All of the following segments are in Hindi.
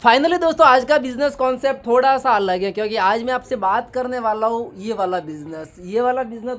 फाइनली दोस्तों आज का बिजनेस कॉन्सेप्ट थोड़ा सा अलग है, क्योंकि आज मैं आपसे बात करने वाला हूँ ये वाला बिजनेस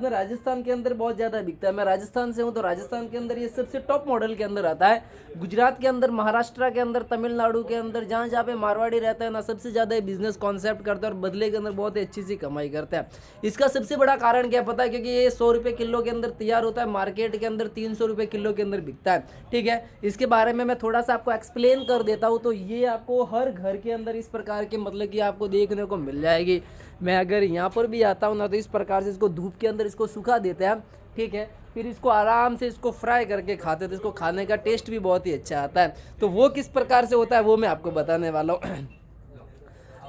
में राजस्थान के अंदर बहुत ज़्यादा बिकता है। मैं राजस्थान से हूँ तो राजस्थान के अंदर ये सबसे टॉप मॉडल के अंदर आता है। गुजरात के अंदर, महाराष्ट्र के अंदर, तमिलनाडु के अंदर, जहाँ जहाँ पे मारवाड़ी रहता है ना, सबसे ज़्यादा ये बिजनेस कॉन्सेप्ट करता है और बदले के अंदर बहुत ही अच्छी सी कमाई करता है। इसका सबसे बड़ा कारण क्या पता है? क्योंकि ये 100 रुपये किलो के अंदर तैयार होता है, मार्केट के अंदर 300 रुपये किलो के अंदर बिकता है। ठीक है, इसके बारे में मैं थोड़ा सा आपको एक्सप्लेन कर देता हूँ। तो ये आपको हर घर के अंदर इस प्रकार की मतलब कि आपको देखने को मिल जाएगी। मैं अगर यहाँ पर भी आता हूँ ना, तो इस प्रकार से इसको धूप के अंदर इसको सुखा देते हैं। ठीक है, फिर इसको आराम से इसको फ्राई करके खाते हैं, तो इसको खाने का टेस्ट भी बहुत ही अच्छा आता है। तो वो किस प्रकार से होता है वो मैं आपको बताने वाला हूँ।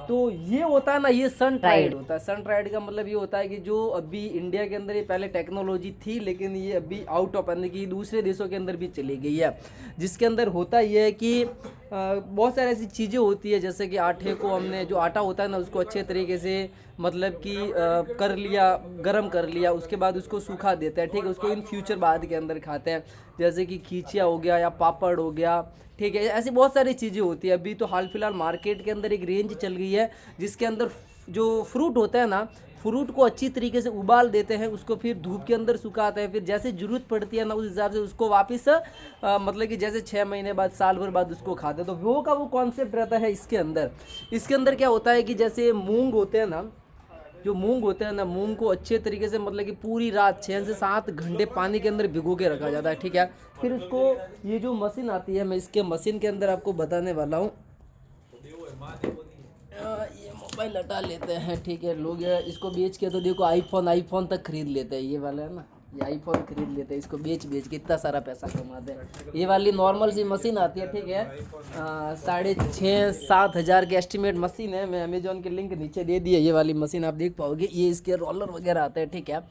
तो ये होता है ना, ये सन ट्राइड होता है। सन ट्राइड का मतलब ये होता है कि जो अभी इंडिया के अंदर ये पहले टेक्नोलॉजी थी, लेकिन ये अभी आउट ऑफ यानी कि दूसरे देशों के अंदर भी चली गई है। जिसके अंदर होता ये है कि बहुत सारी ऐसी चीज़ें होती है, जैसे कि आटे को हमने जो आटा होता है ना, उसको अच्छे तरीके से मतलब कि कर लिया, गरम कर लिया, उसके बाद उसको सूखा देता है। ठीक है, उसको इन फ्यूचर बाद के अंदर खाते हैं, जैसे कि खींचिया हो गया या पापड़ हो गया। ठीक है, ऐसी बहुत सारी चीज़ें होती है। अभी तो हाल फिलहाल मार्केट के अंदर एक रेंज चल गई है, जिसके अंदर जो फ्रूट होता है ना, फ्रूट को अच्छी तरीके से उबाल देते हैं, उसको फिर धूप के अंदर सुखाते हैं, फिर जैसे ज़रूरत पड़ती है ना उस हिसाब से उसको वापस मतलब कि जैसे 6 महीने बाद, साल भर बाद उसको खाते हैं। तो वो का वो कॉन्सेप्ट रहता है इसके अंदर क्या होता है कि जैसे मूंग होते हैं ना, जो मूंग होते हैं ना, मूंग को अच्छे तरीके से मतलब कि पूरी रात 6 से 7 घंटे पानी के अंदर भिगो के रखा जाता है। ठीक है, फिर उसको ये जो मशीन आती है, मैं इसके मशीन के अंदर आपको बताने वाला हूँ। ये मोबाइल हटा लेते हैं। ठीक है, लोग इसको बेच के तो देखो आईफोन तक खरीद लेते हैं। ये वाला है ना, ये आईफोन खरीद लेते हैं, इसको बेच के इतना सारा पैसा कमाते हैं। ये वाली नॉर्मल सी मशीन आती है। ठीक है, 6,500-7 हज़ार की एस्टिमेट मशीन है। मैं अमेजोन के लिंक नीचे दे दिया, ये वाली मशीन आप देख पाओगे। ये इसके रोलर वगैरह आते हैं। ठीक है,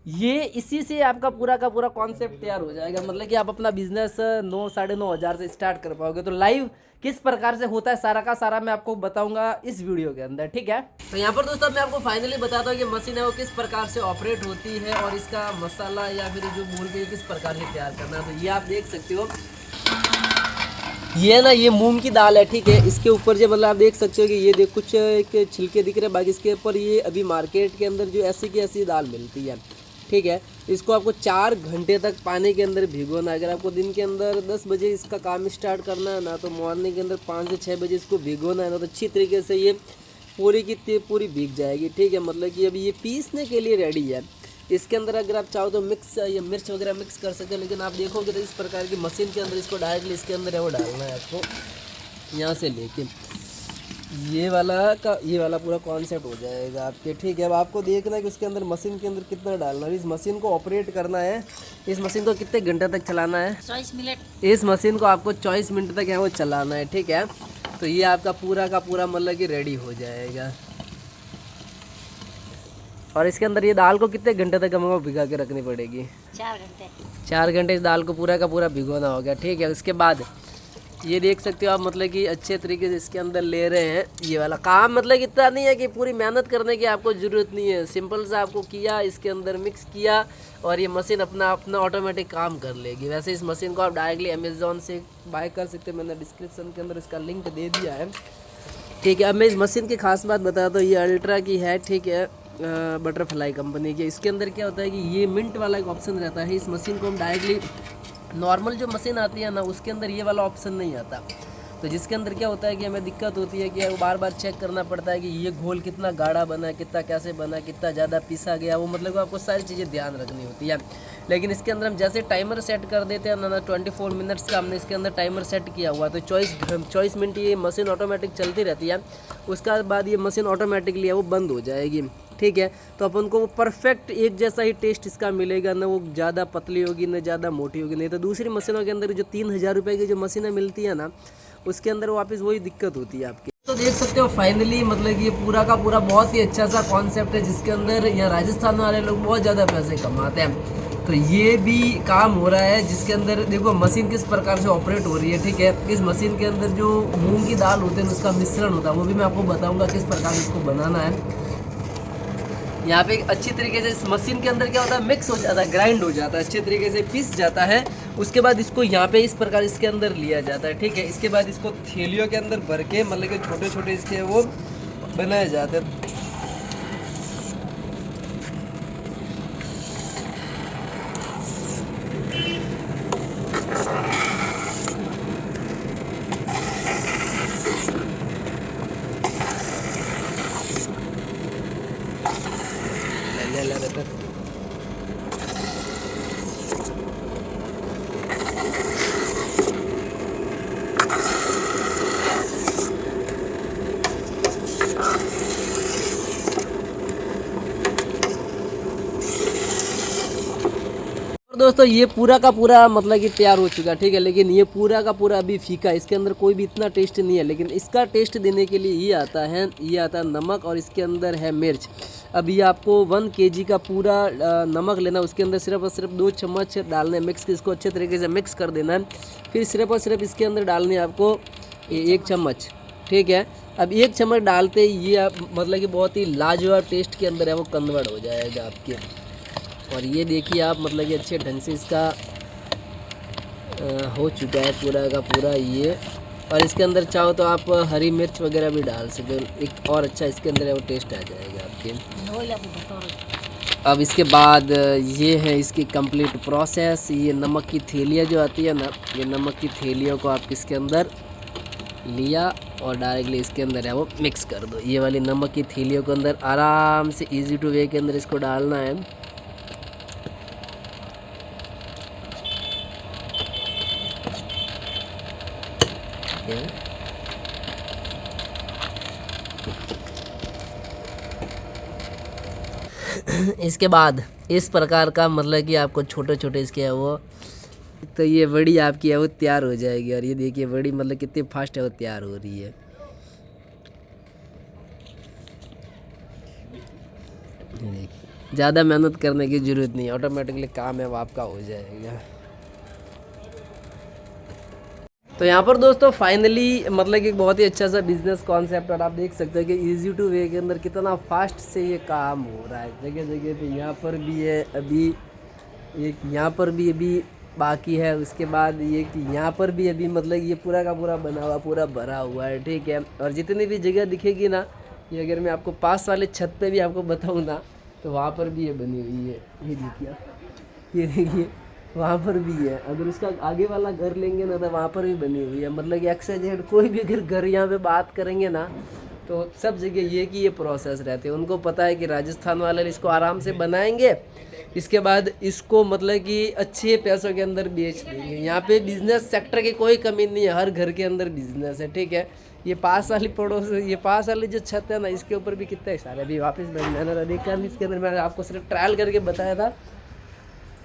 ये इसी से आपका पूरा का पूरा कॉन्सेप्ट तैयार हो जाएगा। मतलब कि आप अपना बिजनेस 9-9.5 हज़ार से स्टार्ट कर पाओगे। तो लाइव किस प्रकार से होता है सारा का सारा मैं आपको बताऊंगा इस वीडियो के अंदर। ठीक है, तो यहाँ पर दोस्तों मैं आपको फाइनली बताता हूँ कि मशीन है वो किस प्रकार से ऑपरेट होती है और इसका मसाला या फिर जो बोल के किस प्रकार से तैयार करना है। तो ये आप देख सकते हो, ये ना, ये मूंग की दाल है। ठीक है, इसके ऊपर जो मतलब आप देख सकते हो कि ये देख कुछ एक छिलके दिख रहे हैं, बाकी इसके ऊपर ये अभी मार्केट के अंदर जो ऐसी की ऐसी दाल मिलती है। ठीक है, इसको आपको 4 घंटे तक पानी के अंदर भिगोना है। अगर आपको दिन के अंदर 10 बजे इसका काम स्टार्ट करना है ना, तो मॉर्निंग के अंदर 5 से 6 बजे इसको भिगोना है ना, तो अच्छी तरीके से ये पूरी की पूरी भीग जाएगी। ठीक है, मतलब कि अभी ये पीसने के लिए रेडी है। इसके अंदर अगर आप चाहो तो मिक्स या मिर्च वगैरह मिक्स कर सकते हैं, लेकिन आप देखोगे तो इस प्रकार की मशीन के अंदर इसको डायरेक्टली इसके अंदर है वो डालना है आपको यहाँ से लेके ये वाला पूरा कॉन्सेप्ट हो जाएगा आपके। ठीक है, अब आपको देखना है कि उसके अंदर मशीन के अंदर कितना डालना है। इस मशीन को ऑपरेट करना है। इस मशीन को कितने घंटे तक चलाना है? 24 मिनट। इस मशीन को आपको 24 मिनट तक है वो चलाना है। ठीक है, तो ये आपका पूरा का पूरा मतलब कि रेडी हो जाएगा। और इसके अंदर ये दाल को कितने घंटे तक हमें भिगा के रखनी पड़ेगी? 4 घंटे। 4 घंटे इस दाल को पूरा का पूरा भिगोना होगा। ठीक है, उसके बाद ये देख सकते हो आप मतलब कि अच्छे तरीके से इसके अंदर ले रहे हैं। ये वाला काम मतलब इतना नहीं है कि पूरी मेहनत करने की आपको ज़रूरत नहीं है। सिंपल से आपको किया, इसके अंदर मिक्स किया और ये मशीन अपना ऑटोमेटिक काम कर लेगी। वैसे इस मशीन को आप डायरेक्टली अमेज़ॉन से बाय कर सकते हैं, मैंने डिस्क्रिप्शन के अंदर इसका लिंक दे दिया है। ठीक है, अब मैं इस मशीन की खास बात बताता हूँ। ये अल्ट्रा की है। ठीक है, बटरफ्लाई कंपनी की। इसके अंदर क्या होता है कि ये मिंट वाला एक ऑप्शन रहता है। इस मशीन को हम डायरेक्टली नॉर्मल जो मशीन आती है ना, उसके अंदर ये वाला ऑप्शन नहीं आता। तो जिसके अंदर क्या होता है कि हमें दिक्कत होती है कि वो बार बार चेक करना पड़ता है कि ये घोल कितना गाढ़ा बना है, कितना कैसे बना, कितना ज़्यादा पीसा गया, वो मतलब आपको सारी चीज़ें ध्यान रखनी होती है। लेकिन इसके अंदर हम जैसे टाइमर सेट कर देते हैं ना, 24 मिनट्स का हमने इसके अंदर टाइमर सेट किया हुआ, तो 24 मिनट ये मशीन ऑटोमेटिक चलती रहती है। उसके बाद ये मशीन ऑटोमेटिकली है वो बंद हो जाएगी। ठीक है, तो अपन को वो परफेक्ट एक जैसा ही टेस्ट इसका मिलेगा ना, वो ज़्यादा पतली होगी ना ज़्यादा मोटी होगी। नहीं तो दूसरी मशीनों के अंदर जो 3,000 रुपये की जो मशीनें मिलती है ना, उसके अंदर वापस वही दिक्कत होती है आपकी। तो देख सकते हो फाइनली मतलब कि ये पूरा का पूरा बहुत ही अच्छा सा कॉन्सेप्ट है, जिसके अंदर यहाँ राजस्थान वाले लोग बहुत ज़्यादा पैसे कमाते हैं। तो ये भी काम हो रहा है, जिसके अंदर देखो मशीन किस प्रकार से ऑपरेट हो रही है। ठीक है, इस मशीन के अंदर जो मूंग की दाल होते हैं उसका मिश्रण होता है, वो भी मैं आपको बताऊँगा किस प्रकार से इसको बनाना है। यहाँ पे अच्छी तरीके से इस मशीन के अंदर क्या होता है, मिक्स हो जाता है, ग्राइंड हो जाता है, अच्छे तरीके से पीस जाता है। उसके बाद इसको यहाँ पे इस प्रकार इसके अंदर लिया जाता है, ठीक है। इसके बाद इसको थैलियों के अंदर भर के मतलब कि छोटे छोटे इसके वो बनाए जाते हैं। दोस्तों ये पूरा का पूरा मतलब कि तैयार हो चुका है, ठीक है। लेकिन ये पूरा का पूरा अभी फीका है, इसके अंदर कोई भी इतना टेस्ट नहीं है। लेकिन इसका टेस्ट देने के लिए ये आता है नमक और इसके अंदर है मिर्च। अब ये आपको 1 kg का पूरा नमक लेना, उसके अंदर सिर्फ और सिर्फ 2 चम्मच डालने, मिक्स इसको अच्छे तरीके से मिक्स कर देना है। फिर सिर्फ और सिर्फ इसके अंदर डालनी है आपको 1 चम्मच, ठीक है। अब 1 चम्मच डालते ही ये मतलब कि बहुत ही लाजवाब टेस्ट के अंदर है वो कन्वर्ट हो जाएगा आपके। और ये देखिए आप मतलब कि अच्छे ढंग से इसका हो चुका है पूरा का पूरा ये। और इसके अंदर चाहो तो आप हरी मिर्च वगैरह भी डाल सकते हो, एक और अच्छा इसके अंदर है वो टेस्ट आ जाएगा आपके। अब इसके बाद ये है इसकी कंप्लीट प्रोसेस। ये नमक की थैलियाँ जो आती है ना, ये नमक की थैलियों को आप इसके अंदर लिया और डायरेक्टली इसके अंदर है वो मिक्स कर दो। ये वाली नमक की थैलियों के अंदर आराम से ईजी टू वे के अंदर इसको डालना है। इसके बाद इस प्रकार का मतलब कि आपको छोटे छोटे इसके है वो, तो ये बड़ी आपकी है वो तैयार हो जाएगी। और ये देखिए बड़ी मतलब कितनी फास्ट है वो तैयार हो रही है। ज़्यादा मेहनत करने की ज़रूरत नहीं, ऑटोमेटिकली काम है वो आपका हो जाएगा। तो यहाँ पर दोस्तों फाइनली मतलब कि बहुत ही अच्छा सा बिजनेस कॉन्सेप्ट, और आप देख सकते हैं कि इजी टू वे के अंदर कितना फास्ट से ये काम हो रहा है। जगह जगह पे यहाँ पर भी है अभी एक, यहाँ पर भी अभी बाकी है। उसके बाद ये कि यहाँ पर भी अभी मतलब ये पूरा का पूरा बना हुआ, पूरा भरा हुआ है, ठीक है। और जितनी भी जगह दिखेगी ना, ये अगर मैं आपको पास वाले छत पे भी आपको बताऊँ ना, तो वहाँ पर भी ये बनी हुई है। ये देखिए, ये देखिए वहाँ पर भी है। अगर उसका आगे वाला घर लेंगे ना तो वहाँ पर भी बनी हुई है। मतलब कि XYZ कोई भी अगर घर यहाँ पे बात करेंगे ना, तो सब जगह ये कि ये प्रोसेस रहते हैं। उनको पता है कि राजस्थान वाले इसको आराम से बनाएंगे, इसके बाद इसको मतलब कि अच्छे पैसों के अंदर बेच देंगे। यहाँ पे बिजनेस सेक्टर की कोई कमी नहीं है, हर घर के अंदर बिजनेस है, ठीक है। ये पास वाली पड़ोस, ये पास वाली जो छत है ना, इसके ऊपर भी कितना सारे अभी वापस मैंने देखा नहीं, इसके अंदर मैंने आपको सिर्फ ट्रायल करके बताया था।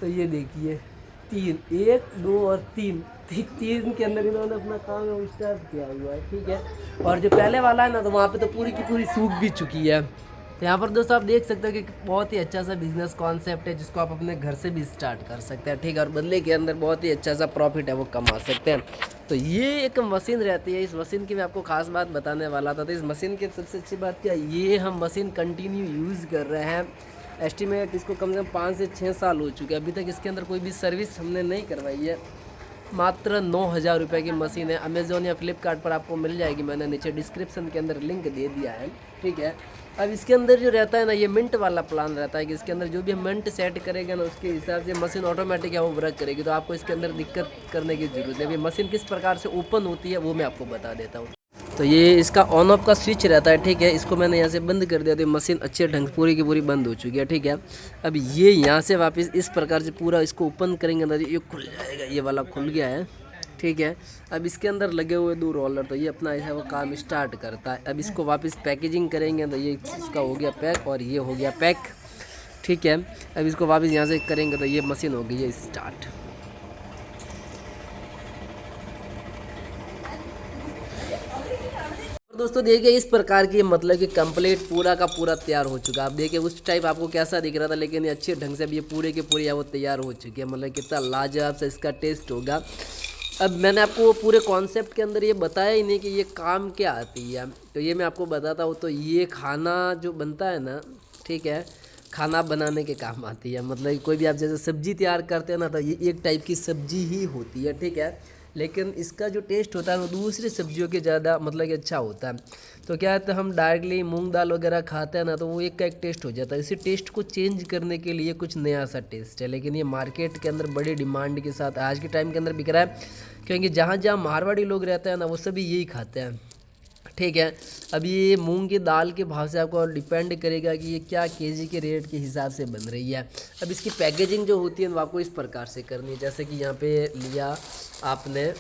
तो ये देखिए 3, 1, 2 और 3 के अंदर इन्होंने अपना काम है स्टार्ट किया हुआ है, ठीक है। और जो पहले वाला है ना, तो वहाँ पे तो पूरी की पूरी सूख भी चुकी है। तो यहाँ पर दोस्तों आप देख सकते हो कि बहुत ही अच्छा सा बिजनेस कॉन्सेप्ट है, जिसको आप अपने घर से भी स्टार्ट कर सकते हैं, ठीक है। और बदले के अंदर बहुत ही अच्छा सा प्रॉफिट है वो कमा सकते हैं। तो ये एक मशीन रहती है, इस मशीन की मैं आपको खास बात बताने वाला था। तो इस मशीन की सबसे अच्छी बात क्या, ये हम मशीन कंटिन्यू यूज़ कर रहे हैं। एस्टिमेट इसको कम से कम 5 से 6 साल हो चुके हैं, अभी तक इसके अंदर कोई भी सर्विस हमने नहीं करवाई है। मात्र 9,000 रुपये की मशीन है। अमेज़ोन या फ्लिपकार्ट पर आपको मिल जाएगी, मैंने नीचे डिस्क्रिप्शन के अंदर लिंक दे दिया है, ठीक है। अब इसके अंदर जो रहता है ना, ये मिनट वाला प्लान रहता है कि इसके अंदर जो भी हम मिनट सेट करेगा ना, उसके हिसाब से मशीन ऑटोमेटिक है वो वर्क करेगी। तो आपको इसके अंदर दिक्कत करने की ज़रूरत है। अभी मशीन किस प्रकार से ओपन होती है वो मैं आपको बता देता हूँ। तो ये इसका ऑन ऑफ का स्विच रहता है, ठीक है। इसको मैंने यहाँ से बंद कर दिया, तो मशीन अच्छे ढंग पूरी की पूरी बंद हो चुकी है, ठीक है। अब ये यहाँ से वापस इस प्रकार से पूरा इसको ओपन करेंगे ना, ये खुल जाएगा। ये वाला खुल गया है, ठीक है। अब इसके अंदर लगे हुए 2 रोलर, तो ये अपना है वो काम स्टार्ट करता है। अब इसको वापस पैकेजिंग करेंगे, तो ये इसका हो गया पैक और ये हो गया पैक, ठीक है। अब इसको वापस यहाँ से करेंगे तो ये मशीन हो गई है स्टार्ट। दोस्तों देखिए इस प्रकार की मतलब कि कंप्लीट पूरा का पूरा तैयार हो चुका है। आप देखिए उस टाइप आपको कैसा दिख रहा था, लेकिन ये अच्छे ढंग से अब ये पूरे के पूरे वो तैयार हो चुकी है। मतलब कितना लाजवाब से इसका टेस्ट होगा। अब मैंने आपको पूरे कॉन्सेप्ट के अंदर ये बताया ही नहीं कि ये काम क्या आती है, तो ये मैं आपको बताता हूँ। तो ये खाना जो बनता है ना, ठीक है, खाना बनाने के काम आती है। मतलब कोई भी आप जैसे सब्जी तैयार करते हैं ना, तो ये एक टाइप की सब्जी ही होती है, ठीक है। लेकिन इसका जो टेस्ट होता है वो दूसरी सब्जियों के ज़्यादा मतलब कि अच्छा होता है। तो क्या है, तो हम डायरेक्टली मूंग दाल वगैरह खाते हैं ना, तो वो एक का एक टेस्ट हो जाता है। इसी टेस्ट को चेंज करने के लिए कुछ नया सा टेस्ट है, लेकिन ये मार्केट के अंदर बड़ी डिमांड के साथ आज के टाइम के अंदर बिक रहा है, क्योंकि जहाँ जहाँ मारवाड़ी लोग रहते हैं ना, वो सभी यही खाते हैं, ठीक है। अब ये मूंग की दाल के भाव से आपको डिपेंड करेगा कि ये क्या केजी के रेट के हिसाब से बन रही है। अब इसकी पैकेजिंग जो होती है वो आपको इस प्रकार से करनी है, जैसे कि यहाँ पे लिया आपने,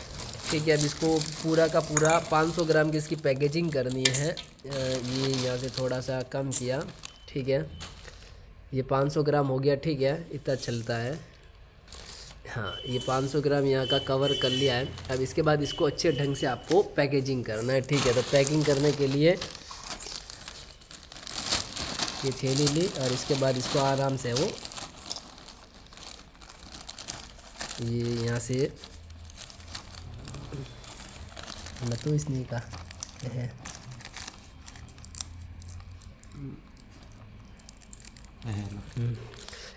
ठीक है। अब इसको पूरा का पूरा 500 ग्राम की इसकी पैकेजिंग करनी है। ये यहाँ से थोड़ा सा कम किया, ठीक है। ये 500 ग्राम हो गया, ठीक है, इतना चलता है। हाँ, ये 500 ग्राम यहाँ का कवर कर लिया है। अब इसके बाद इसको अच्छे ढंग से आपको पैकेजिंग करना है, ठीक है। तो पैकिंग करने के लिए ये थैली ली और इसके बाद इसको आराम से वो ये यहाँ से न तो इसने का है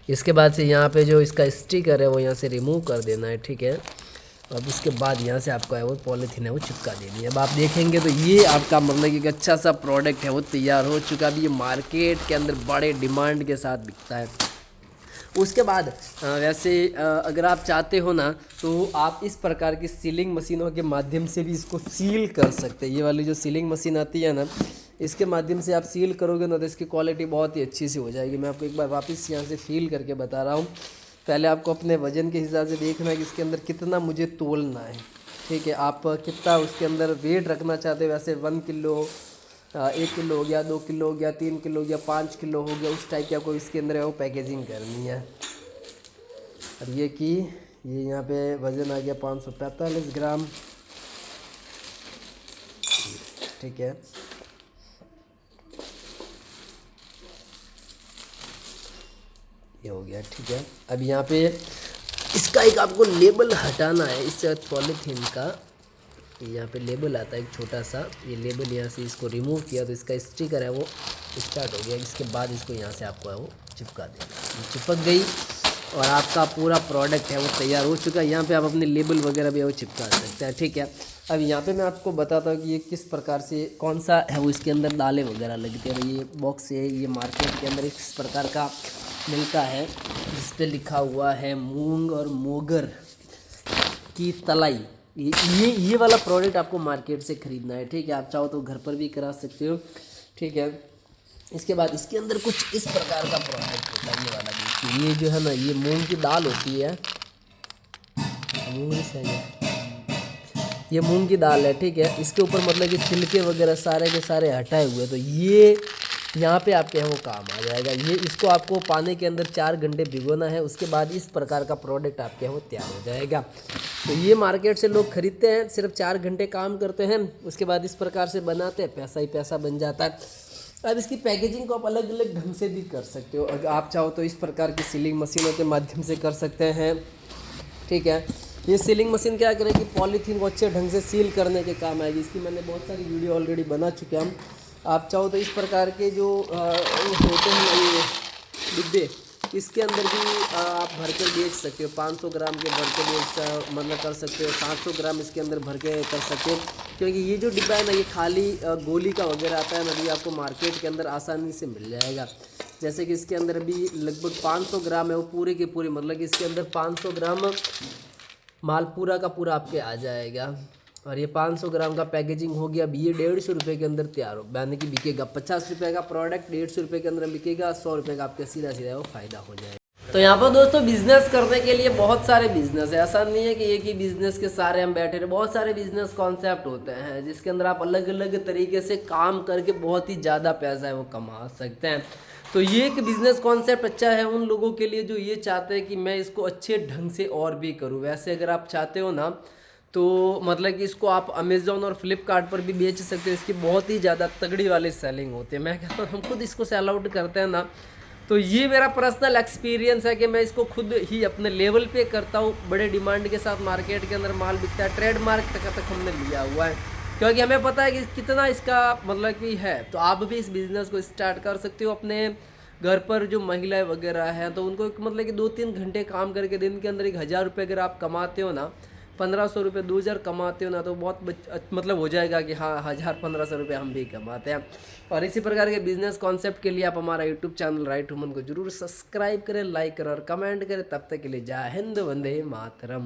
इसके बाद से यहाँ पे जो इसका स्टिकर है वो यहाँ से रिमूव कर देना है, ठीक है। अब उसके बाद यहाँ से आपका है वो पॉलीथीन है वो चिपका देनी है। अब आप देखेंगे तो ये आपका मतलब कि एक अच्छा सा प्रोडक्ट है वो तैयार हो चुका। अभी ये मार्केट के अंदर बड़े डिमांड के साथ बिकता है। उसके बाद वैसे अगर आप चाहते हो ना, तो आप इस प्रकार की सीलिंग मशीनों के माध्यम से भी इसको सील कर सकते हैं। ये वाली जो सीलिंग मशीन आती है ना, इसके माध्यम से आप सील करोगे ना, तो इसकी क्वालिटी बहुत ही अच्छी सी हो जाएगी। मैं आपको एक बार वापस यहाँ से फील करके बता रहा हूँ। पहले आपको अपने वज़न के हिसाब से देखना है कि इसके अंदर कितना मुझे तोलना है, ठीक है। आप कितना उसके अंदर वेट रखना चाहते हो, वैसे 1 किलो 1 किलो हो गया, 2 किलो हो गया, 3 किलो हो गया, 5 किलो हो गया, उस टाइप की आपको इसके अंदर है वो पैकेजिंग करनी है। और ये कि ये यहाँ पे वज़न आ गया 545 ग्राम, ठीक है। ये हो गया, ठीक है। अब यहाँ पे इसका एक आपको लेबल हटाना है, इस पॉलीथीन का यहाँ पे लेबल आता है एक छोटा सा, ये लेबल यहाँ से इसको रिमूव किया तो इसका स्टिकर है वो स्टार्ट हो गया। इसके बाद इसको यहाँ से आपको है वो चिपका देना, चिपक गई और आपका पूरा प्रोडक्ट है वो तैयार हो चुका है। यहाँ पे आप अपने लेबल वगैरह भी वो चिपका सकते हैं, ठीक है। अब यहाँ पे मैं आपको बताता हूँ कि ये किस प्रकार से कौन सा है वो इसके अंदर दालें वगैरह लगती है। ये बॉक्स है, ये मार्केट के अंदर इस प्रकार का मिलता है जिस पे लिखा हुआ है मूंग और मोगर की तलाई। ये वाला प्रोडक्ट आपको मार्केट से ख़रीदना है, ठीक है। आप चाहो तो घर पर भी करा सकते हो, ठीक है। इसके बाद इसके अंदर कुछ इस प्रकार का प्रोडक्ट होता है। ये वाला देखिए, ये जो है ना, ये मूंग की दाल होती है, ये मूंग की दाल है, ठीक है। इसके ऊपर मतलब कि छिलके वगैरह सारे के सारे हटाए हुए, तो ये यहाँ पे आपके यहाँ वो काम आ जाएगा। ये इसको आपको पानी के अंदर 4 घंटे भिगोना है, उसके बाद इस प्रकार का प्रोडक्ट आपके यहाँ वो तैयार हो जाएगा। तो ये मार्केट से लोग खरीदते हैं, सिर्फ 4 घंटे काम करते हैं, उसके बाद इस प्रकार से बनाते हैं, पैसा ही पैसा बन जाता है। अब इसकी पैकेजिंग को आप अलग अलग ढंग से भी कर सकते हो। अगर आप चाहो तो इस प्रकार की सीलिंग मशीनों के माध्यम से कर सकते हैं, ठीक है। ये सीलिंग मशीन क्या करेगी, पॉलीथीन को अच्छे ढंग से सील करने के काम आएगी। इसकी मैंने बहुत सारी वीडियो ऑलरेडी बना चुके हैं। आप चाहो तो इस प्रकार के जो होते हैं ये डिब्बे, इसके अंदर भी आप भर कर बेच सकते हो। 500 ग्राम के भर के बेच मतलब कर सकते हो, 700 ग्राम इसके अंदर भर के कर सकते हो। क्योंकि ये जो डिब्बा है ना, ये खाली गोली का वगैरह आता है ना, ये आपको मार्केट के अंदर आसानी से मिल जाएगा। जैसे कि इसके अंदर भी लगभग 500 ग्राम है वो पूरे के पूरे, मतलब कि इसके अंदर 500 ग्राम माल पूरा का पूरा आपके आ जाएगा। और ये 500 ग्राम का पैकेजिंग हो गया। अब ये 150 रुपये के अंदर तैयार हो, यानी कि बिकेगा 50 रुपये का प्रोडक्ट 150 रुपये के अंदर बिकेगा, 100 रुपये का आपका सीधा सीधा वो फ़ायदा हो जाएगा। तो यहाँ पर दोस्तों बिजनेस करने के लिए बहुत सारे बिजनेस है, ऐसा नहीं है कि एक ही बिजनेस के सारे हम बैठे रहे। बहुत सारे बिजनेस कॉन्सेप्ट होते हैं जिसके अंदर आप अलग अलग तरीके से काम करके बहुत ही ज़्यादा पैसा है वो कमा सकते हैं। तो ये एक बिज़नेस कॉन्सेप्ट अच्छा है उन लोगों के लिए जो ये चाहते हैं कि मैं इसको अच्छे ढंग से और भी करूँ। वैसे अगर आप चाहते हो ना, तो मतलब कि इसको आप अमेज़ॉन और फ्लिपकार्ट पर भी बेच सकते हो। इसकी बहुत ही ज़्यादा तगड़ी वाली सेलिंग होती है। मैं कहता हूँ हम खुद इसको सेल आउट करते हैं ना, तो ये मेरा पर्सनल एक्सपीरियंस है कि मैं इसको खुद ही अपने लेवल पे करता हूँ। बड़े डिमांड के साथ मार्केट के अंदर माल बिकता है, ट्रेडमार्क तक हमने लिया हुआ है, क्योंकि हमें पता है कि कितना इसका मतलब कि है। तो आप भी इस बिज़नेस को स्टार्ट कर सकते हो अपने घर पर जो महिलाएं वगैरह हैं तो उनको मतलब कि 2-3 घंटे काम करके दिन के अंदर 1,000 रुपये अगर आप कमाते हो ना, 1,500 रुपये 2,000 कमाते हो ना, तो बहुत मतलब हो जाएगा कि हाँ 1,000-1,500 रुपये हम भी कमाते हैं। और इसी प्रकार के बिजनेस कॉन्सेप्ट के लिए आप हमारा यूट्यूब चैनल राइट वुमन को जरूर सब्सक्राइब करें, लाइक करें और कमेंट करें। तब तक के लिए जय हिंद, वंदे मातरम।